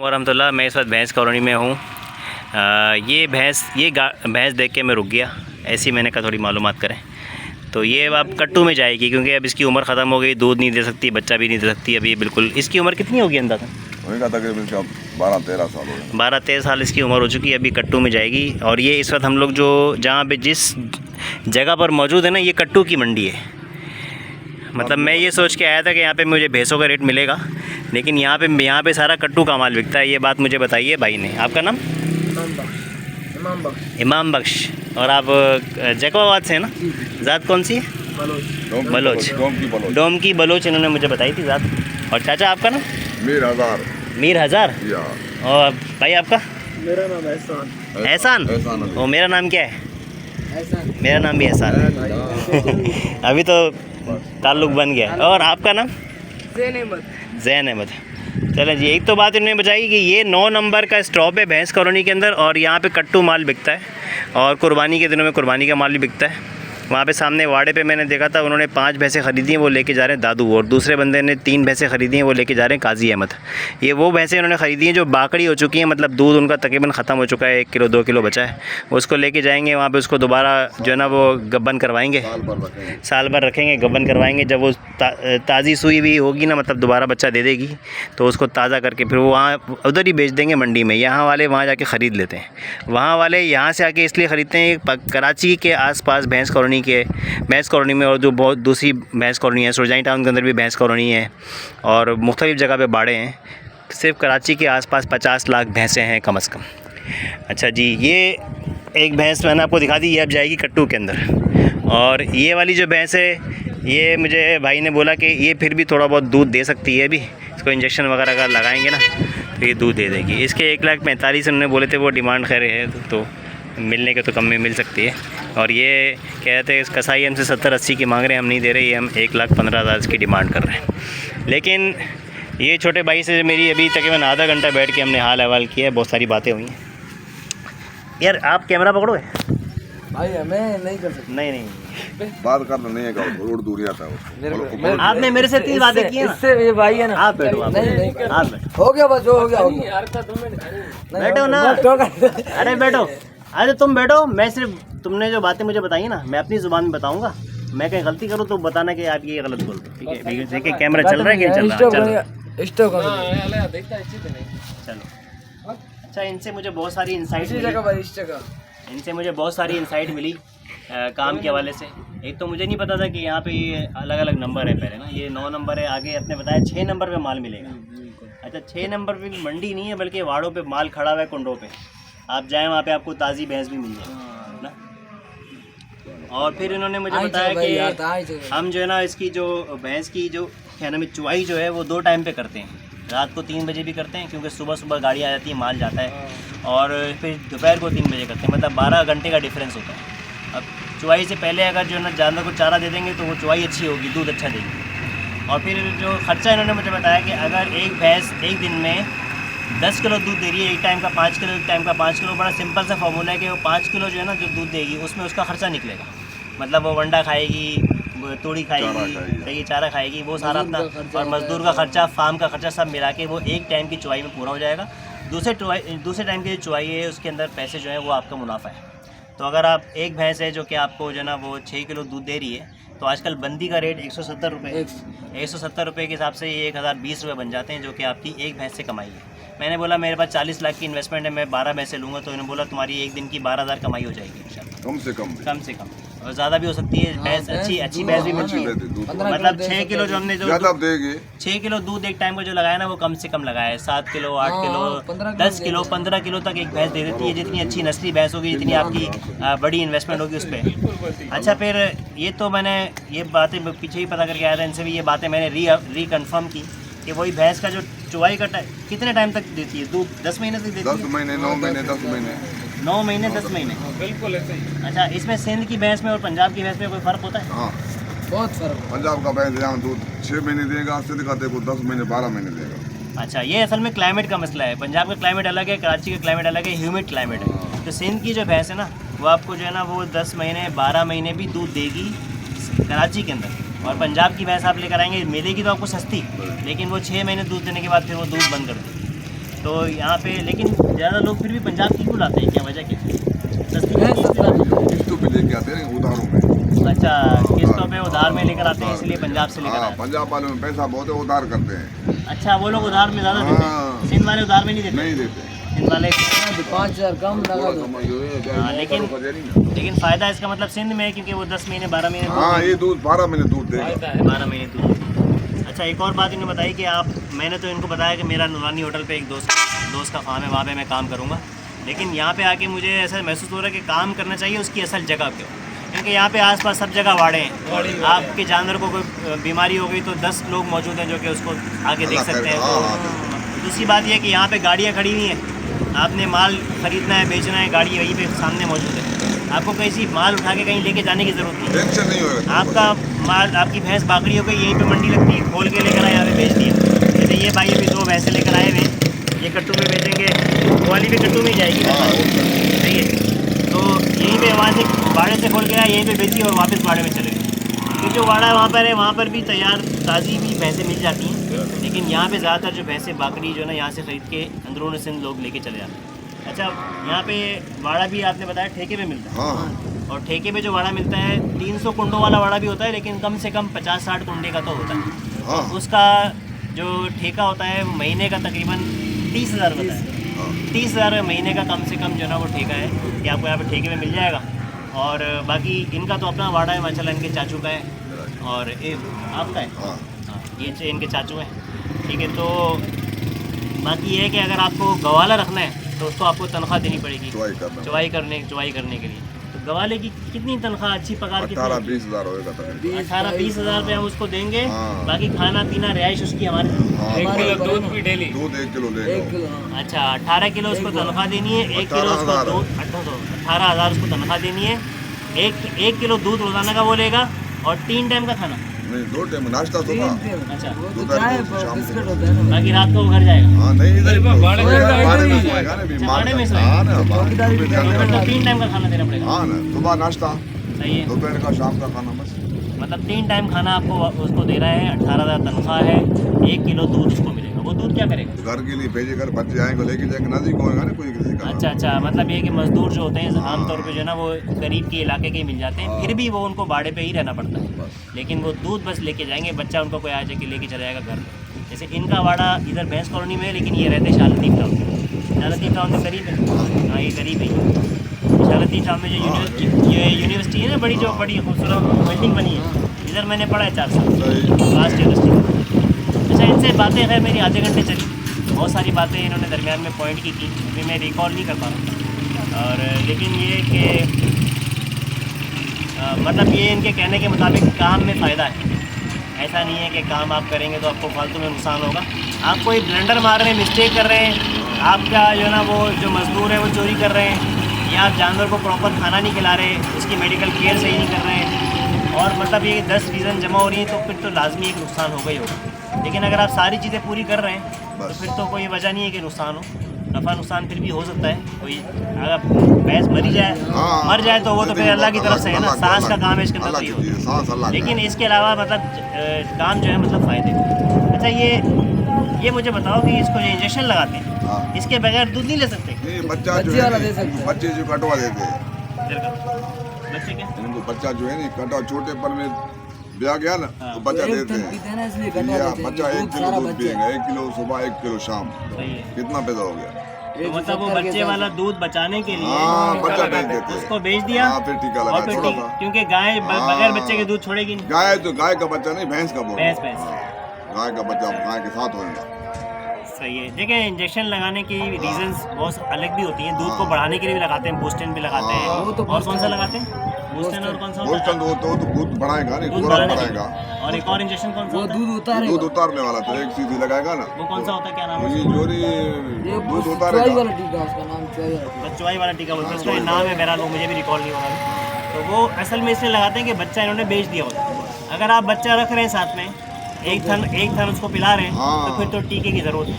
वरहमतुल्लाह। मैं इस वक्त भैंस कॉलोनी में हूँ। ये भैंस देख के मैं रुक गया। ऐसी मैंने कहा थोड़ी मालूमात करें। तो ये अब कट्टू में जाएगी क्योंकि अब इसकी उम्र ख़त्म हो गई, दूध नहीं दे सकती, बच्चा भी नहीं दे सकती अभी बिल्कुल। इसकी उम्र कितनी होगी अंदाज़ा? 12-13 साल हो गए। 12-13 साल इसकी उम्र हो चुकी है, अभी कट्टू में जाएगी। और ये इस वक्त हम लोग जो जहाँ पे जिस जगह पर मौजूद है ना, ये कट्टू की मंडी है। मतलब मैं ये सोच के आया था कि यहाँ पे मुझे भैंसों का रेट मिलेगा, लेकिन यहाँ पे सारा कट्टू का माल बिकता है। ये बात मुझे बताइए भाई ने। आपका नाम? इमाम बख्श। और आप जैकोबाबाद से हैं ना? ज़ात कौन सी है? बलोच। डोम की बलोच इन्होंने मुझे बताई थी ज़ात। और चाचा आपका नाम? मीर हज़ार। और भाई आपका? मेरा नाम एहसान। एहसान। और मेरा नाम क्या है? मेरा नाम भी एहसान है। अभी तो ताल्लुक़ बन गया। और आपका नाम? ज़ैन अहमद। चलें जी, एक तो बात इन्होंने बताई कि ये 9 नंबर का स्टॉप है भैंस कॉलोनी के अंदर, और यहाँ पे कट्टू माल बिकता है। और कुर्बानी के दिनों में कुर्बानी का माल भी बिकता है। वहाँ पे सामने वाड़े पे मैंने देखा था, उन्होंने 5 भैंसें ख़रीदी हैं, वो लेके जा रहे हैं दादू। और दूसरे बंदे ने 3 भैंसें ख़रीदी हैं, वो लेके जा रहे हैं काजी अहमद। ये वो भैंसें उन्होंने ख़रीदी हैं जो बाकड़ी हो चुकी हैं, मतलब दूध उनका तकरीबन ख़त्म हो चुका है, 1 किलो 2 किलो बचा है। उसको लेके जाएंगे वहाँ पे, उसको दोबारा जो है ना वो गब्बन करवाएंगे, साल भर रखेंगे, गब्बन करवाएंगे। जब वो ताज़ी सुई हुई होगी ना, मतलब दोबारा बच्चा दे देगी, तो उसको ताज़ा करके फिर वो वहाँ उधर ही बेच देंगे मंडी में। यहाँ वाले वहाँ जाके ख़रीद लेते हैं। वहाँ वाले यहाँ से आके इसलिए ख़रीदते हैं, कराची के आसपास भैंस कॉलोनी में और जो बहुत दूसरी भैंस कॉलोनी है, सुरजाई टाउन के अंदर भी भैंस कॉलोनी है, और मुख्तलिफ़ जगह पे बाड़े हैं। सिर्फ कराची के आसपास 50 लाख भैंसें हैं कम से कम। अच्छा जी, ये एक भैंस मैंने आपको दिखा दी, ये अब जाएगी कट्टू के अंदर। और ये वाली जो भैंस है, ये मुझे भाई ने बोला कि ये फिर भी थोड़ा बहुत दूध दे सकती है। अभी इसको इंजेक्शन वगैरह अगर लगाएंगे ना तो ये दूध दे देगी। इसके 1,45,000 उन्होंने बोले थे, वो डिमांड खैर है, तो मिलने के तो कम में मिल सकती है। और ये कहते हैं कसाई हमसे 70-80 की मांग रहे हैं, हम नहीं दे रहे, ये हम 1,15,000 इसकी डिमांड कर रहे हैं। लेकिन ये छोटे भाई से मेरी अभी तकरीबन आधा घंटा बैठ के हमने हाल अहवाल किया है, बहुत सारी बातें हुई हैं। यार आप कैमरा पकड़ोगे भाई? हमें नहीं कर सकते। नहीं बात करना नहीं है, रोड दूर आता है। आपने मेरे से 3 बातें की हैं ना। इससे ये भाई है ना। आप बैठो, आप नहीं आप बैठो। हो गया बस, जो हो गया बैठो ना। अरे बैठो, अरे तुम बैठो। मैं सिर्फ तुमने जो बातें मुझे बताई ना, मैं अपनी ज़ुबान में बताऊंगा। मैं कहीं गलती करूँ तो बताना कि आप ये गलत बोलते हो, ठीक है? देखिए कैमरा चल रहा है कि चल रहा है? चलो। अच्छा, इनसे मुझे बहुत सारी इंसाइट मिली काम के हवाले से। एक तो मुझे नहीं पता था कि यहाँ पे ये अलग अलग नंबर है। पहले ना ये 9 नंबर है, आगे आपने बताया 6 नंबर पे माल मिलेगा। अच्छा, 6 नंबर पे मंडी नहीं है, बल्कि वाड़ों पे माल खड़ा हुआ है, कुंडों पे। आप जाएँ वहाँ पे आपको ताज़ी भैंस भी मिल जाएगी ना। और फिर इन्होंने मुझे बताया कि हम जो है ना, इसकी जो भैंस की जो क्या नाम है, चुवाई जो है वो 2 टाइम पे करते हैं। रात को 3 बजे भी करते हैं, क्योंकि सुबह गाड़ी आ जाती है, माल जाता है। और फिर दोपहर को 3 बजे करते हैं, मतलब 12 घंटे का डिफरेंस होता है। अब चुवाई से पहले अगर जो है ना जानवर को चारा दे देंगे तो वो चुवाई अच्छी होगी, दूध अच्छा देगी। और फिर जो खर्चा इन्होंने मुझे बताया कि अगर एक भैंस एक दिन में 10 किलो दूध दे रही है, एक टाइम का 5 किलो, एक टाइम का 5 किलो, बड़ा सिंपल सा फॉर्मूला है कि वो 5 किलो जो है ना जो दूध देगी, उसमें उसका खर्चा निकलेगा। मतलब वो वंडा खाएगी, तोड़ी खाएगी, सही चारा खाएगी, वो सारा अपना, और मजदूर का खर्चा, फार्म का खर्चा सब मिला के वो एक टाइम की चुवाई में पूरा हो जाएगा। दूसरे टाइम की जो चुवाई है उसके अंदर पैसे जो है वो आपका मुनाफा है। तो अगर आप एक भैंस है जो कि आपको जो है ना वो 6 किलो दूध दे रही है, तो आजकल बंदी का रेट 170 रुपये, 170 रुपये के हिसाब से ये 1020 रुपये बन जाते हैं, जो कि आपकी एक भैंस से कमाई है। मैंने बोला मेरे पास 40 लाख की इन्वेस्टमेंट है, मैं 12 भैंसें लूँगा, तो इन्होंने बोला तुम्हारी एक दिन की 12,000 कमाई हो जाएगी इंशाल्लाह। कम से कम, और ज़्यादा भी हो सकती है। भैंस अच्छी भैंस भी मिलती है। मतलब 6 किलो जो हमने जो 6 किलो दूध एक टाइम को जो लगाया ना, वो कम से कम लगाया है। 7 किलो 8 किलो 10 किलो 15 किलो तक एक भैंस दे देती है। जितनी अच्छी नस्ली भैंस होगी, जितनी आपकी बड़ी इन्वेस्टमेंट होगी उस पर। अच्छा, फिर ये तो मैंने ये बातें पीछे ही पता करके आया था इनसे भी, ये बातें मैंने रिकन्फर्म की कि वही भैंस का जो चुवाई का कितने टाइम तक देती है दूध? 10 महीने तक देती है? 10 महीने 9 महीने 10 महीने 9 महीने 10 महीने, बिल्कुल ऐसे ही। अच्छा, इसमें सिंध की भैंस में और पंजाब की भैंस में कोई फ़र्क होता है? हाँ, बहुत फर्क। पंजाब का भैंस यहाँ दूध 6 महीने देगा, सिंध का देखो 10 महीने 12 महीने देगा। अच्छा, ये असल में क्लाइमेट का मसला है। पंजाब का क्लाइमेट अलग है, कराची का क्लाइमेट अलग है, ह्यूमिड क्लाइमेट है। तो सिंध की जो भैंस है ना, वो आपको जो है ना वो 10 महीने 12 महीने भी दूध देगी कराची के अंदर। और पंजाब की भैंस आप लेकर आएंगे, मिलेगी तो आपको सस्ती, लेकिन वो 6 महीने दूध देने के बाद फिर वो दूध बंद कर देगी। तो यहाँ पे लेकिन ज़्यादा लोग फिर भी पंजाब की क्यों लाते हैं, क्या वजह क्या है? सस्ती है मिलती है? 70 किस्तों पे लेके आते हैं उधारों में। अच्छा, किस्तों पे उधार में लेकर आते हैं, इसलिए पंजाब से लेकर हाँ, आते हैं। पंजाब वालों में पैसा बहुत है, उधार करते हैं। अच्छा, वो लोग उधार में ज़्यादा देते हैं, हाँ। सिंध वाले उधार में नहीं देते। नहीं देते। सिंध वाले 5000 कम थोड़ा लगा दो। समझ लो, ये चाहे हाँ, 9 लेकिन- करोड़ का देनी ना। लेकिन फ़ायदा इसका मतलब सिंध में है, क्योंकि वो 10 महीने 12 महीने हाँ, ये दूध 12 महीने दूध देगा। 12 महीने दूध। अच्छा, एक और बात इन्होंने बताई कि आप, मैंने तो इनको बताया कि मेरा नूरानी होटल पे एक दोस्त का फार्म है, वहाँ पे मैं काम करूँगा। लेकिन यहाँ पे आके मुझे ऐसा महसूस हो रहा है कि काम करना चाहिए उसकी असल जगह पे, क्योंकि यहाँ पे आसपास सब जगह वाड़े हैं। आपके जानवर को कोई बीमारी हो गई तो 10 लोग मौजूद हैं जो कि उसको आके देख सकते हैं। तो दूसरी बात यह है कि यहाँ पे गाड़ियाँ खड़ी हुई हैं, आपने माल ख़रीदना है, बेचना है, गाड़ी वहीं पे सामने मौजूद है। आपको कहीं माल उठा के कहीं लेके जाने की ज़रूरत नहीं है। टेंशन नहीं होगा। आपका माल, आपकी भैंस बाकड़ी हो गई, यहीं पे मंडी लगती है, खोल के लेकर आए, यहाँ पे बेच दिया। जैसे ये भाई अभी 2 भैंसें लेकर आए हुए हैं, ये कट्टू में बेचेंगे, वो वाली भी कट्टू में ही जाएगी, सही है। तो यहीं पे वहाँ से बाड़े से खोल के आए, यहीं पे बेची और वापस बाड़े में चले गए। क्योंकि जो वाड़ा वहाँ पर है, वहाँ पर भी तैयार ताज़ी भी भैंसें मिल जाती हैं, लेकिन यहाँ पे ज़्यादातर जो भैंसें बाकड़ी जो है ना, यहाँ से ख़रीद के अंदरूनी सिंध लोग लेके चले जाते हैं। अच्छा, यहाँ पे वाड़ा भी आपने बताया ठेके पे मिलता है। हाँ, और ठेके पे जो वाड़ा मिलता है 300 कुंडों वाला वाड़ा भी होता है, लेकिन कम से कम 50-60 कुंडे का तो होता है। हाँ, उसका जो ठेका होता है महीने का तकरीबन 30,000 बताया है। 30,000 महीने का कम से कम जो ना वो ठेका है कि आपको यहाँ पे ठेके में मिल जाएगा। और बाकी इनका तो अपना वाड़ा है, माशाल्लाह इनके चाचू का है और ये आपका है। हाँ, हाँ, ये इनके चाचू हैं, ठीक है। तो बाकी ये है कि अगर आपको गवाला रखना है तो उसको आपको तनख्वाह देनी पड़ेगी, चुवाई करने के लिए। तो गवाले की कितनी तनख्वाह, अच्छी पगार कितनी? 18-20 हज़ार होगा तकरीबन। 18-20 हज़ार रुपये हम उसको देंगे। हाँ। बाकी खाना पीना रिहाइश उसकी हमारे। हाँ, हमारे दूध भी दूध 1 किलो ले 1 लो। किलो हाँ। अच्छा, 18 किलो उसको तनख्वाह देनी है, 1 किलो उसको 18,000 दूध, 18,000 उसको तनख्वाह देनी है। एक किलो दूध रोजाना का वो लेगा और 3 टाइम का खाना। नहीं, 2 टाइम नाश्ता सुबह। अच्छा, वो तो दोपहर चाय को, शाम को। बिस्किट होता है ना। बाकी रात को वो घर जाएगा। हाँ, नहीं इधर बाड़े में में ही सोएगा ना, भी अच्छा, मार बाड़े में का। सोएगा। हाँ ना, चौकीदारी भी बाहर करना तो 3 टाइम का खाना देना पड़ेगा। हाँ ना, सुबह नाश्ता, सही है, दोपहर का, शाम का खाना बस। मतलब 3 टाइम खाना आपको उसको दे रहा है। 18,000 तनख्वाह है, 1 किलो दूध उसको मिलेगा। वो दूध क्या करेगा? घर के लिए भेजे, घर बच्चे आएंगे लेके जाएंगे, नजदीक होएगा ना कोई किसी का। अच्छा, मतलब ये कि मजदूर जो होते हैं आमतौर पे जो है ना वो करीब के इलाके के ही मिल जाते हैं, फिर भी वो उनको बाड़े पे ही रहना पड़ता है। बस। लेकिन वो दूध बस लेके जाएंगे, बच्चा उनको कोई आ जाके लेके चला जाएगा घर। जैसे इनका वाड़ा इधर भैंस कॉलोनी में है, लेकिन ये रहते शालतीफ टाउन में। शालतीफ टाउन में करीब है, हाँ ये करीब है। शालतीफ टाउन में जो यूनिवर्सिटी है ना, बड़ी खूबसूरत बिल्डिंग बनी है, इधर मैंने पढ़ा है 4 साल लास्ट यूनिवर्सिटी। अच्छा, इनसे बातें है मेरी आधे घंटे चली, बहुत सारी बातें इन्होंने दरमियान में पॉइंट की अभी मैं रिकॉल नहीं कर पा रहा। और लेकिन ये कि मतलब ये इनके कहने के मुताबिक काम में फ़ायदा है। ऐसा नहीं है कि काम आप करेंगे तो आपको फालतू में नुकसान होगा। आप कोई ब्लंडर मार रहे हैं, मिस्टेक कर रहे हैं, आपका जो है ना वो जो मजदूर है वो चोरी कर रहे हैं, या आप जानवर को प्रॉपर खाना नहीं खिला रहे, उसकी मेडिकल केयर सही नहीं कर रहे हैं, और मतलब ये 10 रीज़न जमा हो रही हैं, तो फिर तो लाजमी एक नुकसान होगा ही होगा। लेकिन अगर आप सारी चीज़ें पूरी कर रहे हैं तो फिर तो कोई वजह नहीं है कि नुकसान हो। नफ़ा नुकसान फिर भी हो सकता है, कोई अगर भैंस मर जाए तो वो तो फिर अल्लाह की तरफ से है ना, सांस का काम है इसके अंदर तो। लेकिन इसके अलावा मतलब काम जो है मतलब फ़ायदे। अच्छा, ये मुझे बताओ कि इसको जो इंजेक्शन लगाते हैं, हाँ। इसके बगैर दूध नहीं ले सकते? नहीं, बच्चा जो बच्चे वाला है दे सकते हैं। बच्चे जो कटवा देते हैं इधर का बच्चे क्या? इनको, बच्चा जो है ना कटवा, छोटे पर में ब्याह गया ना तो बच्चा एक देते दिन हैं। पीते हैं ना, इसलिए ये कटवा देते हैं। बच्चा 1 दूध किलो सारा दूध बच्चे। पिएगा, 1 किलो सुबह, 1 किलो शाम। सही है। कितना पैदा हो गया? तो मतलब वो बच्चे वाला दूध बचाने के लिए हाँ, बच्चा बेच देते हैं। उसको बेच दिया, हाँ, फिर टीका और लगा फिर थोड़ा सा। क्योंकि गाय बगैर बच्चे के दूध छोड़ेगी नहीं। गाय का बच्चा नहीं, भैंस का बोल। भैंस गाय का बच्चा गाय के साथ होएगा। सही है। देखिए, इंजेक्शन लगाने की रीजंस बहुत अलग भी होती हैं। दूध को बढ़ाने के लिए भी लगाते हैं, बूस्टन भी लगाते हैं, हाँ, वो तो और कौन सा लगाते हैं? बूस्टन और कौन सा होता बोस्टन है? तो दूध बढ़ाएगा नहीं, दूध पूरा बढ़ाने के बढ़ाएगा। लिए। और एक और इंजेक्शन कौन सा वो होता है? दूध उतारेगा। दूध उतारने वाला तो एक सीधी लगाएगा ना। वो कौन सा होता है, क्या नाम है? ये जोरी ये दूध चुवाई उतारेगा। वाला टीका, उसका नाम चुवाई वाला टीका। बच्चवाई वाला टीका बोलते हैं उसका, नाम है मेरा, मुझे भी रिकॉल नहीं हो रहा। तो वो असल में इसलिए लगाते हैं कि बच्चा इन्होंने बेच दिया होता है। अगर आप बच्चा रख रहे हैं साथ में, एक थन उसको पिला रहे हैं, हाँ। तो फिर तो टीके की ज़रूरत है।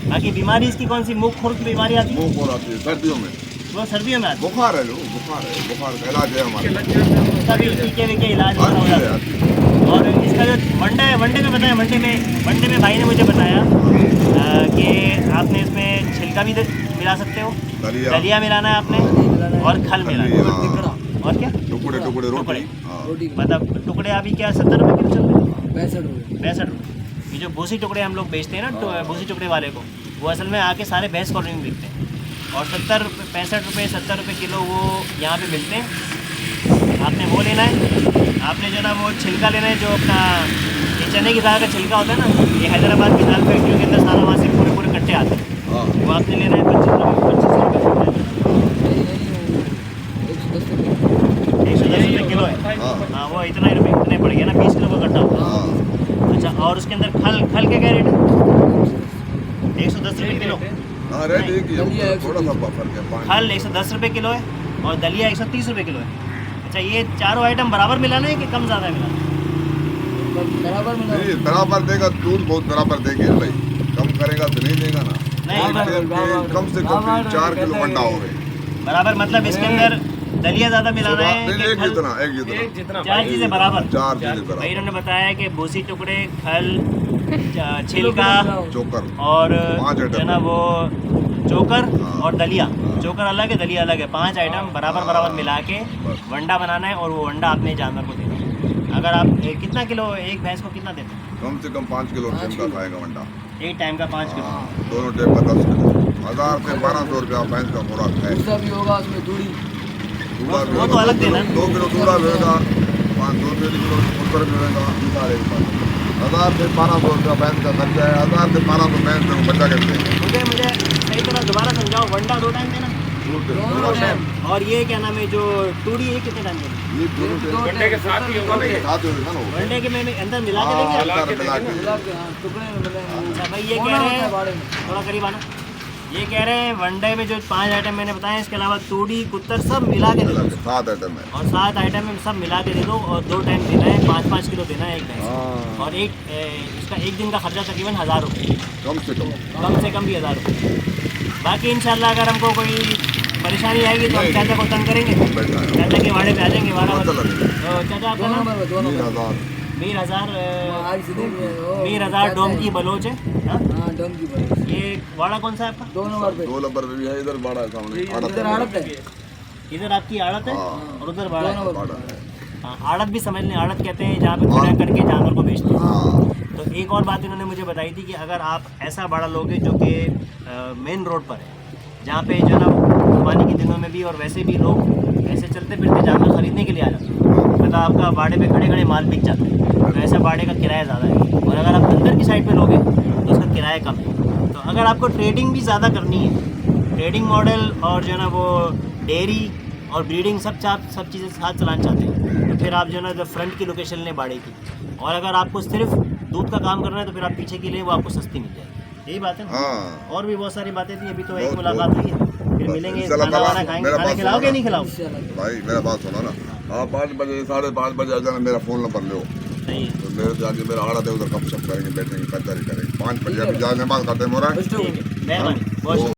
बाकी बीमारी इसकी कौन सी, मुँह खुर की बीमारी आती है? मुंह खोल आती है सर्दियों में। वो सर्दियों में आती बुखार है, बुखार का इलाज है हमारे। है, उसका भी टीके वीके इलाज हर हो चीज़ जाता है, है। हर चीज़। और इसका जो वनडे में बताया, वनडे में भाई ने मुझे बताया कि आपने इसमें छिलका भी मिला सकते हो, दलिया दलिया मिलाना है आपने, और खल मिलाना है, हाँ, और क्या टुकड़े टुकड़े रोटी हाँ रोटी मतलब टुकड़े अभी क्या 70 रुपये किलो चल रहे हैं? 65 रुपये 65 रुपये। ये जो भूसी टुकड़े हम लोग बेचते हैं ना, भूसी टुकड़े वाले को, वो असल में आके सारे भैंस कॉलोनी में बिकते हैं, और 65 रुपये 70 रुपये किलो वो यहाँ पे मिलते हैं। आपने वो लेना है, आपने जो ना वो छिलका लेना है, जो अपना ये चने की दाल का छिलका होता है ना, ये हैदराबाद की दाल फैक्ट्री के अंदर सारा वहाँ से पूरे पूरे कट्टे आते हैं, हाँ वो आपने लेना है 25 रुपये 110 रुपये किलो है। हाँ हाँ वो इतना ही रुपये इतने पड़ गया ना, 20 किलो का कट्टा होता है। हाँ अच्छा, और उसके अंदर खल खल के क्या रेट है? 110 रुपये किलो। हाँ रेट एक ही दलिया है, 120 थोड़ा सा फर्क है पाँच खल 110 रुपये किलो है, और दलिया 130 रुपये किलो है। अच्छा, ये चारों आइटम बराबर मिलाना है कि कम ज़्यादा मिलाना है? बराबर मिला नहीं बराबर देगा, दूध बहुत बराबर देगी भाई, कम करेगा तो नहीं देगा ना। नहीं, कम से कम 4 किलो मंडा हो गई बराबर मतलब इसके अंदर दलिया ज़्यादा मिलाना है नहीं, कि एक खल? जितना एक जितना चार चीज़ें बराबर। 4 चीजें भाई बराबर इन्होंने बताया कि भूसी टुकड़े, खल, छिलका, चोकर और 5 आइटम। जो ना वो चोकर हाँ। और दलिया। हाँ। चोकर अलग है, दलिया अलग है, 5 आइटम बराबर बराबर मिला के बस। वंडा बनाना है, और वो वंडा अपने जानवर को देना है। अगर आप कितना किलो एक भैंस को कितना देते हैं? कम से कम 5 किलो टाइम का खाएगा मंडा, एक टाइम का 5 किलो। हाँ, दोनों टाइम का 10 किलो, 1000 से 1200 रुपया भैंस का खुराक है। दूसरा भी होगा उसमें दूरी दूल्हा भी वो तो होगा, अलग देना। 2 किलो दूल्हा भी होगा, 500 किलो उत्तर भी होगा, 1000 से 1200 रुपया भैंस का खर्चा है। 1000 से 1200 भैंस को बचा करते हैं। मुझे सही तरह दोबारा समझाओ, वंडा 2 टाइम देना, दोनों टाइम और ये क्या नाम है जो टूड़ी है कितने टाइम देना? ये दोनों घंटे के साथ ही होगा साथ ही होगा ना वो। वनडे के में अंदर मिला के हाँ, देंगे? मिला के मिला के हाँ टुकड़े में मिले अच्छा भाई, ये कह रहे हैं, थोड़ा करीब आना, ये कह रहे हैं वनडे में जो 5 आइटम मैंने बताया, इसके अलावा तूड़ी कुत्तर सब मिला के दे दो, 7 आइटम है। और 7 आइटम में सब मिला के दे दो, और 2 टाइम देना है, 5-5 किलो देना है एक भैंस को। हाँ, और इसका एक दिन का खर्चा तकरीबन 1000 रुपये, कम से कम कम से कम भी 1000 रुपये। बाकी इंशाल्लाह अगर हमको कोई परेशानी आएगी तो हम नहीं। चाचा को तंग करेंगे, बैठना है। चाचा के वाड़े पे आ जाएंगे, वाड़ा बहुत वाला। लगेगा। तो चाचा आपका 2 नाम? नंबर 2 नंबर 3000 मीर हज़ार आज से दिन में वो मीर हज़ार डोम की बलोच है। हाँ? हाँ डोम की बस ये वाड़ा कौन सा है आपका? 2 नंबर पे 2 नंबर पे भी है, इधर बड़ा है सामने इधर आड़त है इधर आपकी आड़त है, हाँ। और उधर 2 वाड़ा है। नंबर बड़ा पे है। हाँ, आड़त भी समझ लें, आड़त कहते हैं जहाँ पे खड़ा करके जानवर को बेचते हैं। हाँ, तो एक और बात इन्होंने मुझे बताई थी कि अगर आप ऐसा बड़ा लोगे जो कि मेन रोड पर है, जहाँ पे जो ना कुर्बानी के दिनों में भी और वैसे भी लोग ऐसे चलते फिरते जानवर खरीदने के लिए आ जाते हैं, मतलब आपका बाड़े पे खड़े खड़े माल बिक जाता है, तो ऐसा बाड़े का किराया ज़्यादा है। और अगर आप अंदर की साइड पे लोगे तो उसका किराया कम है। तो अगर आपको ट्रेडिंग भी ज़्यादा करनी है, ट्रेडिंग मॉडल और जो है ना वो डेयरी और ब्रीडिंग सब चीज़ें साथ चलाना चाहते हैं, तो फिर आप जो है ना फ्रंट की लोकेशन लें बाड़े की। और अगर आपको सिर्फ दूध का काम करना है तो फिर आप पीछे की लें, वो आपको सस्ती मिल जाएगी। यही बात है ना? हाँ। और भी बहुत सारी बातें थी, अभी तो एक बहुत- मुलाकात हुई है, फिर बस, मिलेंगे, इंशाल्लाह खाना वाना मेरा खाएंगे, खाना बात खिलाओगे सुनो नहीं खिलाओगे? इंशाल्लाह भाई मेरा बात सुनो ना, आप 5 बजे 5:30 बजे आ जाना, मेरा फ़ोन नंबर लो, सही है, तो मेरे जाके मेरा आड़ा दे, उधर गपशप करेंगे, बैठेंगे, कचहरी करेंगे। 5 बजे अभी जाने बात करते हैं मोरा। ठीक है, मेहरबानी, बहुत शुक्रिया।